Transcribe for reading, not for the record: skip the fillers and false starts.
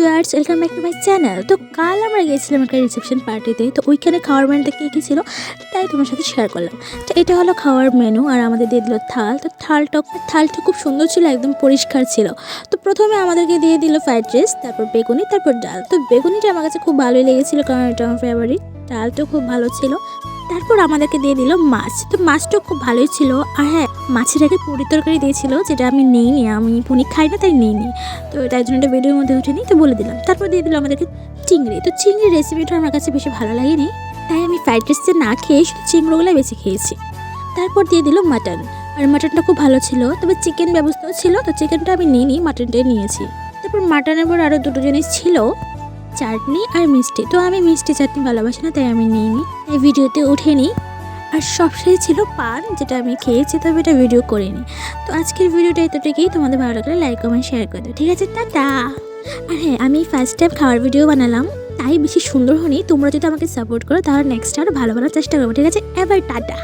Viewers, welcome back to my channel. তো কাল আমরা গিয়েছিলাম একটা রিসেপশন পার্টিতে। তো ওইখানে খাওয়ার মেনুতে কী ছিল তাই তোমার সাথে শেয়ার করলাম। তো এটা হলো খাওয়ার মেনু, আর আমাদের দিয়ে দিল থাল। তো থালটা খুব সুন্দর ছিল, একদম পরিষ্কার ছিল। তো প্রথমে আমাদেরকে দিয়ে দিল ফ্রাইড রাইস, তারপর বেগুনি, তারপর ডাল। তো বেগুনিটা আমার কাছে খুব ভালোই লেগেছিলো, কারণ এটা আমার ফেভারিট। ডালটাও খুব ভালো ছিল। তারপর আমাদেরকে দিয়ে দিল মাছ। তো মাছটাও খুব ভালোই ছিল। আর হ্যাঁ, মাছের আগে পুরি তরকারি দিয়েছিল, যেটা আমি নিইনি, আমি পুরি খাই না তাই নিইনি। তো তাই জন্য এটা ভিডিওর মধ্যে উঠেনি, তো বলে দিলাম। তারপর দিয়ে দিল আমাদেরকে চিংড়ি। তো চিংড়ির রেসিপিটা আমার কাছে বেশি ভালো লাগেনি, তাই আমি ফ্রাইড রাইসটা না খেয়ে শুধু চিংড়িগুলো বেশি খেয়েছি। তারপর দিয়ে দিল মাটন, আর মাটনটা খুব ভালো ছিল। তবে চিকেন ব্যবস্থাও ছিল, তো চিকেনটা আমি নিইনি, মাটনটাই নিয়েছি। তারপর মাটনের পর আরও দুটো জিনিস ছিল, চাটনি আর মিষ্টি। তো আমি মিষ্টি চাটনি ভালোবাসি না, তাই আমি নিইনি, তাই ভিডিওতে উঠেনি। আর সবশেষে ছিল পান, যেটা আমি খেয়েছি, তবে এটা ভিডিও করিনি। তো আজকের ভিডিওটা এতটুকুই। তোমাদের ভালো লাগলে লাইক কমেন্ট শেয়ার করে দাও, ঠিক আছে? টাটা। আর হ্যাঁ, আমি ফার্স্ট টাইম খাওয়ার ভিডিও বানালাম, তাই বেশি সুন্দর হয়নি। তোমরা যদি আমাকে সাপোর্ট করো তাহলে নেক্সট আরও ভালো চেষ্টা করবো, ঠিক আছে? এবার টাটা।